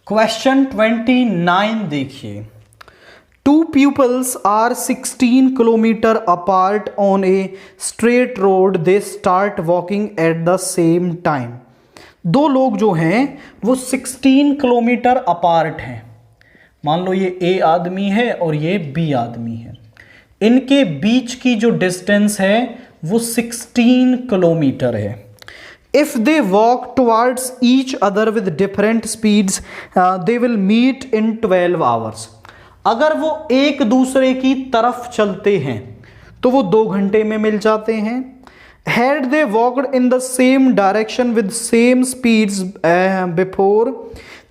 Question 29 देखिए। Two peoples are 16 kilometre apart on a straight road, they start walking at the same time. दो लोग जो हैं वो 16 किलोमीटर अपार्ट हैं। मान लो ये ए आदमी है और ये बी आदमी है। इनके बीच की जो डिस्टेंस है वो 16 किलोमीटर है। If they walk towards each other with different speeds, they will meet in 12 hours. अगर वो एक दूसरे की तरफ चलते हैं तो वो 2 घंटे में मिल जाते हैं। Had they walked in the same direction with same speeds before,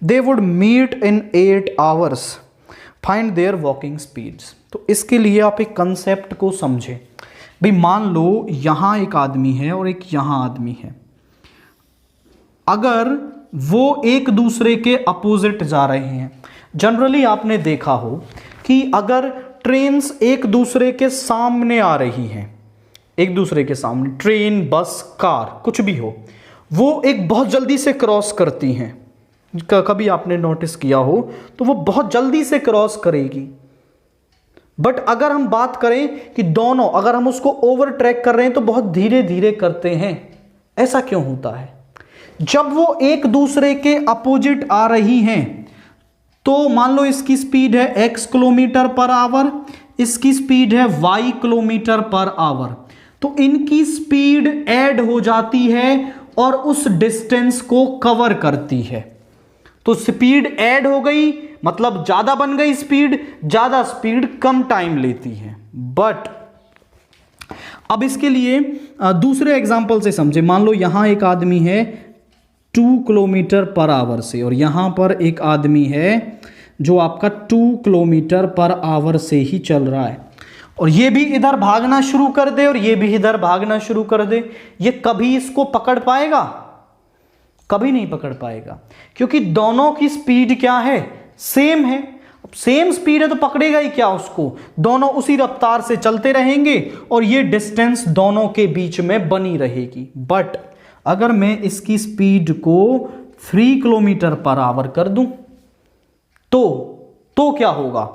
they would meet in 8 hours. Find their walking speeds. तो इसके लिए आप एक कंसेप्ट को समझें। भाई मान लो यहाँ एक आदमी है और एक यहाँ आदमी है। अगर वो एक दूसरे के अपोजिट जा रहे हैं, जनरली आपने देखा हो कि अगर ट्रेन्स एक दूसरे के सामने आ रही हैं, एक दूसरे के सामने ट्रेन, बस, कार, कुछ भी हो, वो एक बहुत जल्दी से क्रॉस करती हैं। कभी आपने नोटिस किया हो तो वो बहुत जल्दी से क्रॉस करेगी। बट अगर हम बात करें कि दोनों, अगर हम उसको ओवर ट्रैक कर रहे हैं तो बहुत धीरे धीरे करते हैं। ऐसा क्यों होता है? जब वो एक दूसरे के अपोजिट आ रही हैं तो मान लो इसकी स्पीड है x किलोमीटर पर आवर, इसकी स्पीड है y किलोमीटर पर आवर, तो इनकी स्पीड ऐड हो जाती है और उस डिस्टेंस को कवर करती है। तो स्पीड ऐड हो गई मतलब ज्यादा बन गई स्पीड, ज्यादा स्पीड कम टाइम लेती है। बट अब इसके लिए दूसरे एग्जांपल से समझे। मान लो यहां एक आदमी है 2 किलोमीटर पर आवर से और यहां पर एक आदमी है जो आपका 2 किलोमीटर पर आवर से ही चल रहा है, और ये भी इधर भागना शुरू कर दे और ये भी इधर भागना शुरू कर दे। ये कभी इसको पकड़ पाएगा? कभी नहीं पकड़ पाएगा, क्योंकि दोनों की स्पीड क्या है? सेम है। सेम स्पीड है तो पकड़ेगा ही क्या उसको? दोनों उसी रफ्तार से चलते रहेंगे और ये डिस्टेंस दोनों के बीच में बनी रहेगी। बट अगर मैं इसकी स्पीड को 3 किलोमीटर पर आवर कर दूं तो क्या होगा?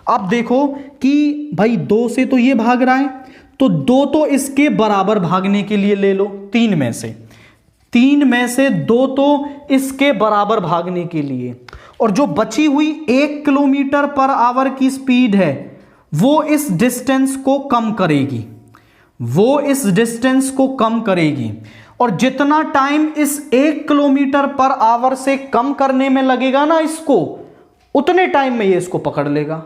अब देखो कि भाई 2 से तो ये भाग रहा है, तो 2 तो इसके बराबर भागने के लिए ले लो। 3 में से 2 तो इसके बराबर भागने के लिए, और जो बची हुई 1 किलोमीटर पर आवर की स्पीड है वो इस डिस्टेंस को कम करेगी, और जितना टाइम इस 1 किलोमीटर पर आवर से कम करने में लगेगा ना इसको, उतने टाइम में ये इसको पकड़ लेगा।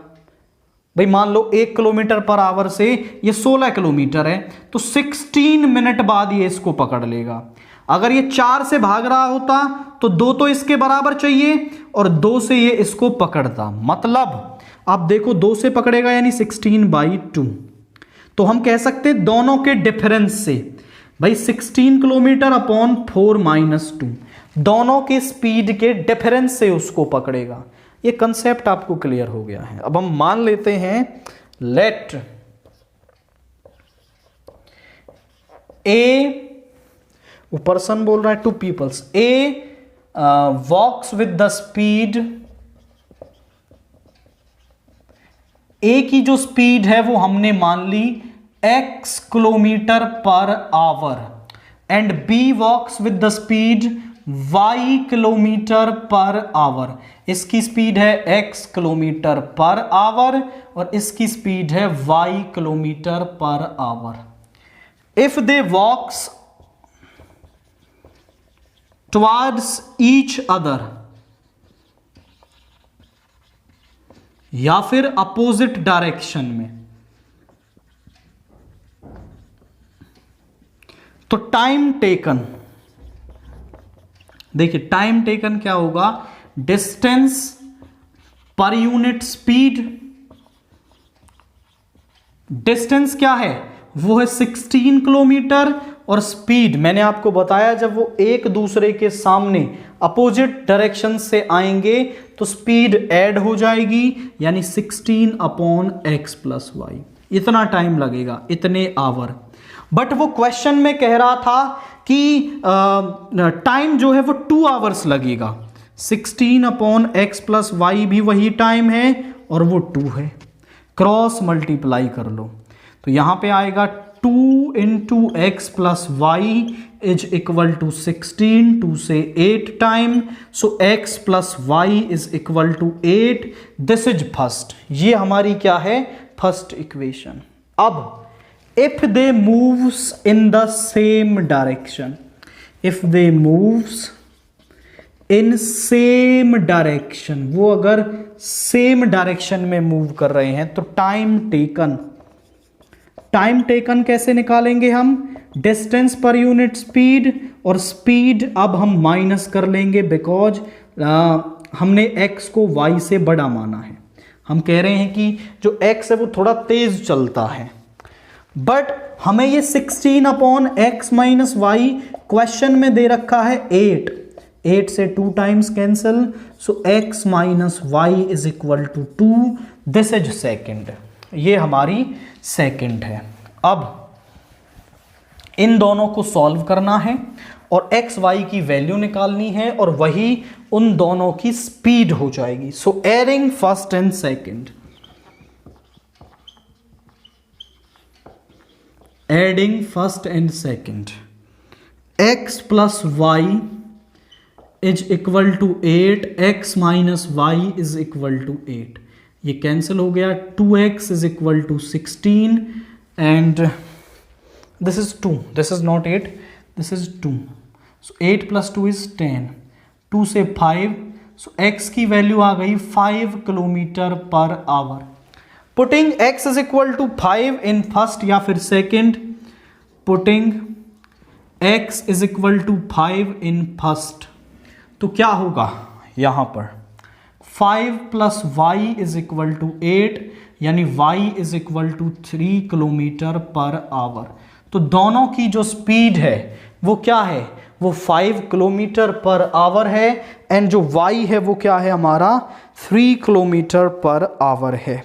भाई मान लो 1 किलोमीटर पर आवर से ये 16 किलोमीटर है, तो 16 मिनट बाद ये इसको पकड़ लेगा। अगर ये 4 से भाग रहा होता तो 2 तो इसके बराबर चाहिए और 2 से ये इसको पकड़ता। मतलब आप देखो 2 से पकड़ेगा यानी 16/2। तो हम कह सकते हैं दोनों के डिफरेंस से, भाई 16 किलोमीटर अपॉन 4-2, दोनों के स्पीड के डिफरेंस से उसको पकड़ेगा। ये कंसेप्ट आपको क्लियर हो गया है। अब हम मान लेते हैं लेट ए, वो पर्सन बोल रहा है 2 peoples, A walks with the speed, A की जो स्पीड है वो हमने मान ली x kilometre per hour, and B walks with the speed y kilometre per hour. इसकी स्पीड है x किलोमीटर पर आवर और इसकी स्पीड है y kilometre per hour. If they walks towards each other, या फिर अपोजिट डायरेक्शन में, तो time taken, देखिए टाइम टेकन क्या होगा? Distance per unit speed. Distance क्या है? वो है 16 किलोमीटर, और स्पीड मैंने आपको बताया जब वो एक दूसरे के सामने अपोजिट डायरेक्शन से आएंगे तो स्पीड ऐड हो जाएगी, यानी 16/x + y। इतना टाइम लगेगा, इतने आवर। बट वो क्वेश्चन में कह रहा था कि टाइम जो है वो 2 आवर्स लगेगा। 16 अपॉन एक्स प्लस वाई भी वही टाइम है और वो 2 है। क्रॉस मल्टीप्लाई कर लो तो यहां पे आएगा 2 into x plus y is equal to 16, 2 से 8 time, so x plus y is equal to 8। This is first, ये हमारी क्या है, फर्स्ट इक्वेशन। अब if they moves in the same direction, if they moves in same direction, वो अगर same direction में move कर रहे हैं तो टाइम टेकन कैसे निकालेंगे हम, डिस्टेंस पर यूनिट स्पीड, और स्पीड अब हम माइनस कर लेंगे बिकॉज हमने x को y से बड़ा माना है। हम कह रहे हैं कि जो x है वो थोड़ा तेज चलता है, बट हमें ये 16 upon x minus y question में दे रखा है 8 से 2 times cancel, so x minus y is equal to 2। This is second, ये हमारी सेकेंड है। अब इन दोनों को सॉल्व करना है और x y की वैल्यू निकालनी है और वही उन दोनों की स्पीड हो जाएगी। So adding first and second, adding first and second, x plus y is equal to 8, x minus y is equal to 8, ये कैंसिल हो गया। 2x is equal to 16 and this is 2, this is not 8, this is 2, so 8 plus 2 is 10, 2 से 5, सो x की value आ गई 5 kilometre per hour. Putting x is equal to 5 in first या फिर second, putting x is equal to 5 in first, तो क्या होगा यहां पर 5 plus y is equal to 8, यानी y is equal to 3 kilometre per hour. तो दोनों की जो स्पीड है वो क्या है, वो 5 किलोमीटर पर आवर है, एंड जो y है वो क्या है हमारा 3 किलोमीटर पर आवर है।